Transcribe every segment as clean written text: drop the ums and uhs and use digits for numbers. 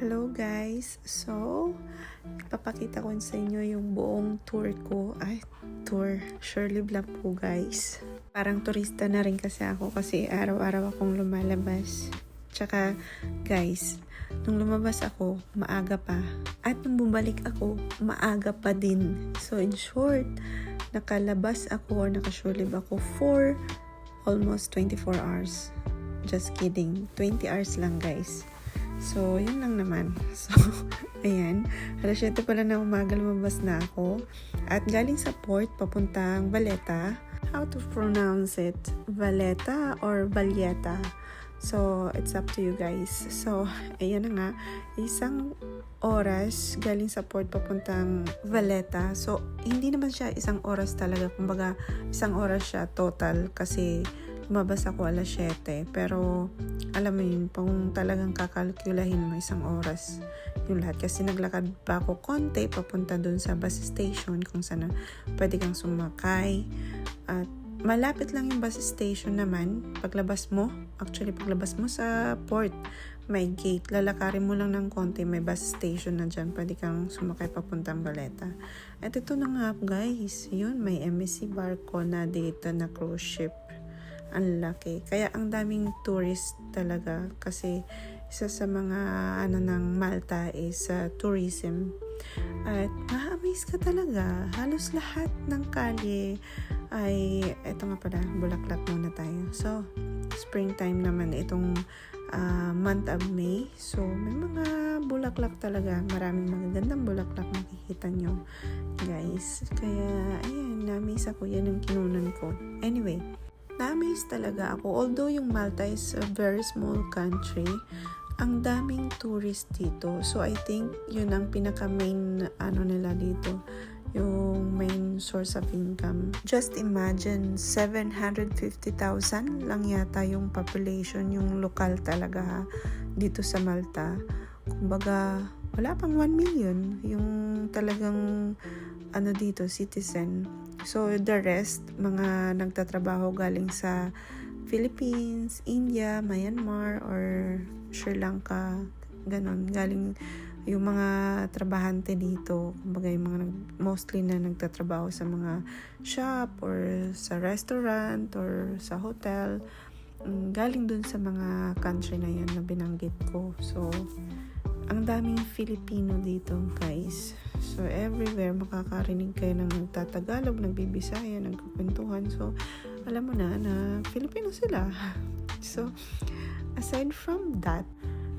Hello guys! So, ipapakita ko sa inyo yung buong tour ko. Shirley Vlog po guys. Parang turista na rin kasi ako kasi araw-araw akong lumalabas. Tsaka guys, nung lumabas ako, maaga pa. At nung bumalik ako, maaga pa din. So in short, nakalabas ako or naka-shirley ako for almost 24 hours. Just kidding. 20 hours lang guys. So, yun lang naman. So, ayan. Alas 7 pala na umaga lumabas na ako. At galing sa port, papuntang Valletta. How to pronounce it? Valletta or Valletta? So, it's up to you guys. So, ayan na nga. Isang oras galing sa port papuntang Valletta. So, hindi naman siya isang oras talaga. Kumbaga, isang oras siya total kasi lumabas ako alas 7. Pero, alam mo yun, kung talagang kakalkulahin mo isang oras yung lahat. Kasi naglakad pa ako konti papunta dun sa bus station kung saan pwede kang sumakay. At malapit lang yung bus station naman. Paglabas mo sa port, may gate. Lalakarin mo lang ng konti, may bus station na dyan. Pwede kang sumakay papuntang Valletta. At ito na nga guys, yun, may MSC Barco na dito na cruise ship. Ang laki. Kaya ang daming tourist talaga kasi isa sa mga ng Malta is tourism. At ma-amaze ka talaga. Halos lahat ng kalye ay, eto nga pala, bulaklak muna tayo. So, springtime naman itong month of May. So, may mga bulaklak talaga. Maraming magagandang bulaklak makikita nyo, guys. Kaya, ayan, na-amaze ako. Yan ang kinunan ko. Anyway, na-amaze talaga ako. Although yung Malta is a very small country, ang daming tourist dito. So, I think yun ang pinaka-main nila dito. Yung main source of income. Just imagine, 750,000 lang yata yung population, yung lokal talaga dito sa Malta. Kumbaga, wala pang 1 million yung talagang dito, citizen. So, the rest, mga nagtatrabaho galing sa Philippines, India, Myanmar, or Sri Lanka, ganon. Galing yung mga trabahante dito. Kumbaga, yung mga mostly na nagtatrabaho sa mga shop, or sa restaurant, or sa hotel. Galing dun sa mga country na yan na binanggit ko. So, ang daming Filipino dito, guys. So, everywhere, makakarinig kayo ng nagtatagalog, nagbibisaya, nagkukwentuhan. So, alam mo na Filipino sila. So, aside from that,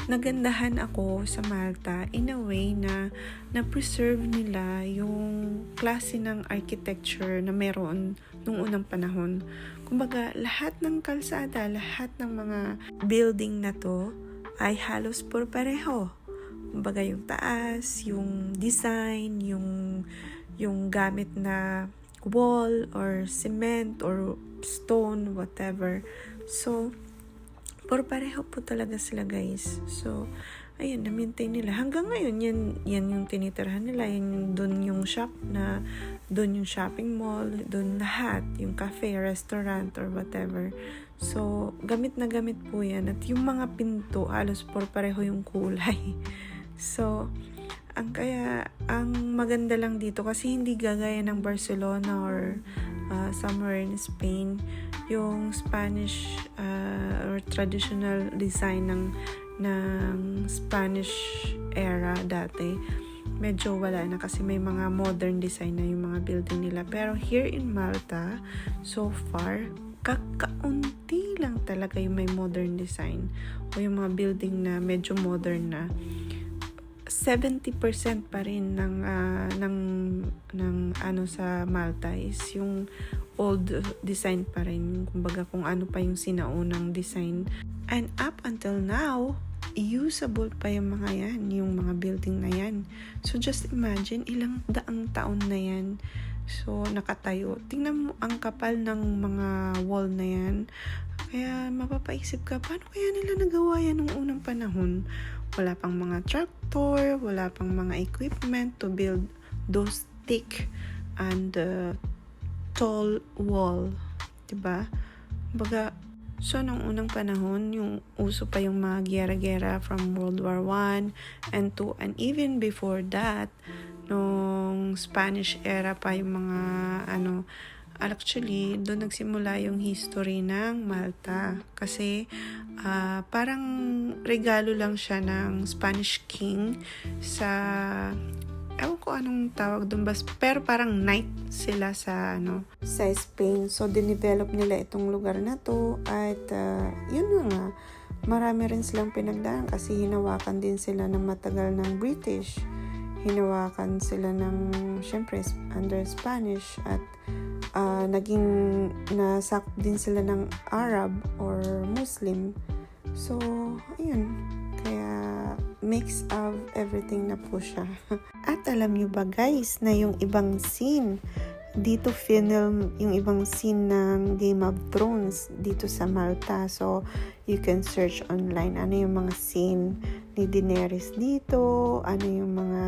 nagandahan ako sa Malta in a way na na-preserve nila yung klase ng architecture na meron nung unang panahon. Kumbaga, lahat ng kalsada, lahat ng mga building na to ay halos puro pareho. Kumbaga yung taas, yung design, yung gamit na wall or cement or stone, whatever. So, puro pareho po talaga sila guys. So, ayun, na-maintain nila. Hanggang ngayon, yan yung tinitirhan nila. Doon yung shop na, doon yung shopping mall, doon lahat. Yung cafe, restaurant, or whatever. So, gamit na gamit po yan. At yung mga pinto, halos puro pareho yung kulay. So, ang maganda lang dito kasi hindi gagaya ng Barcelona or somewhere in Spain, yung Spanish or traditional design ng Spanish era dati. Medyo wala na kasi may mga modern design na yung mga building nila. Pero here in Malta, so far, kakaunti lang talaga yung may modern design o yung mga building na medyo modern na. 70% pa rin ng sa Malta is yung old design pa rin. Kumbaga kung ano pa yung sinaunang design. And up until now, usable pa yung mga yan, yung mga building na yan. So just imagine, ilang daang taon na yan. So nakatayo. Tingnan mo ang kapal ng mga wall na yan. Kaya mapapaisip ka, paano kaya nila nagawa yan nung unang panahon? Wala pang mga tractor, wala pang mga equipment to build those thick and tall wall. Diba? Baga, So, nung unang panahon, yung uso pa yung mga giyera-giyera from World War I and II, and even before that, nung Spanish era pa yung mga actually, doon nagsimula yung history ng Malta. Kasi parang regalo lang siya ng Spanish king sa ewan ko anong tawag doon, pero parang knight sila sa sa Spain. So dinevelop nila itong lugar na to at yun na nga, marami rin silang pinagdaan kasi hinawakan din sila ng matagal ng British. Hinawakan sila ng syempre under Spanish at naging nasakop din sila ng Arab or Muslim. So ayun, kaya mix of everything na po siya. At alam nyo ba guys, na yung ibang scene dito film, yung ibang scene ng Game of Thrones dito sa Malta. So, you can search online ano yung mga scene ni Daenerys dito, ano yung mga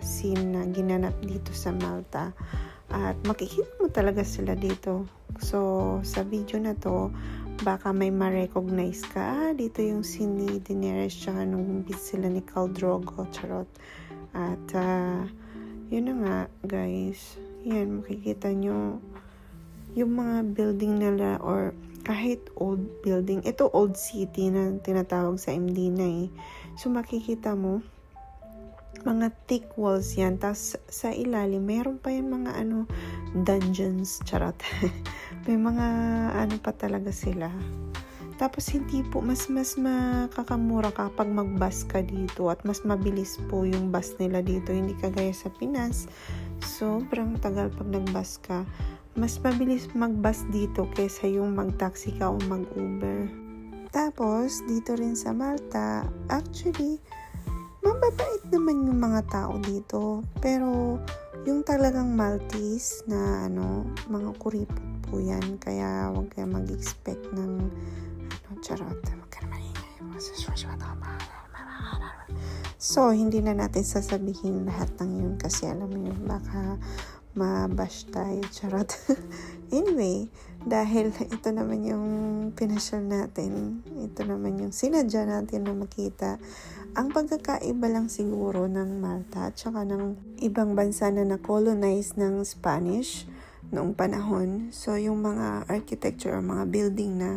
scene na ginanap dito sa Malta. At makikita mo talaga sila dito. So, sa video na to, baka may ma-recognize ka. Dito yung scene ni Daenerys tsaka nung beat sila ni Khal Drogo. Charot. At, yun na nga, guys. Yan, makikita nyo yung mga building nila or kahit old building. Ito old city na tinatawag sa Mdina eh. So, makikita mo, mga thick walls yan. Tapos, sa ilalim, mayroon pa yung mga dungeons. Charot. May mga pa talaga sila. Tapos hindi po, mas makakamura kapag mag-bus ka dito at mas mabilis po yung bus nila dito. Hindi kagaya sa Pinas. Sobrang tagal pag nag-bus ka. Mas mabilis mag-bus dito kaysa yung mag-taxi ka o mag-Uber. Tapos, dito rin sa Malta, actually, mababait naman yung mga tao dito. Pero, yung talagang Maltese na mga kuripot po yan. Kaya, huwag kayo mag-expect ng charot. So, hindi na natin sasabihin lahat ng yun kasi alam mo yun, baka mabash tayo. Charot. Anyway, dahil ito naman yung pinasyal natin, ito naman yung sinadya natin na makita. Ang pagkakaiba lang siguro ng Malta at saka ng ibang bansa na na-colonize ng Spanish noong panahon. So, yung mga architecture or mga building na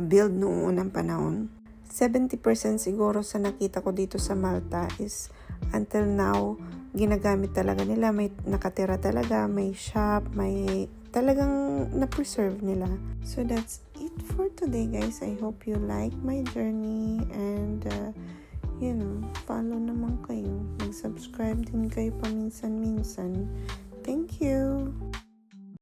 build noong unang panahon, 70% siguro sa nakita ko dito sa Malta is until now, ginagamit talaga nila. May nakatira talaga, may shop, may talagang na-preserve nila. So, that's it for today, guys. I hope you like my journey and follow naman kayo. Mag-subscribe din kayo paminsan-minsan.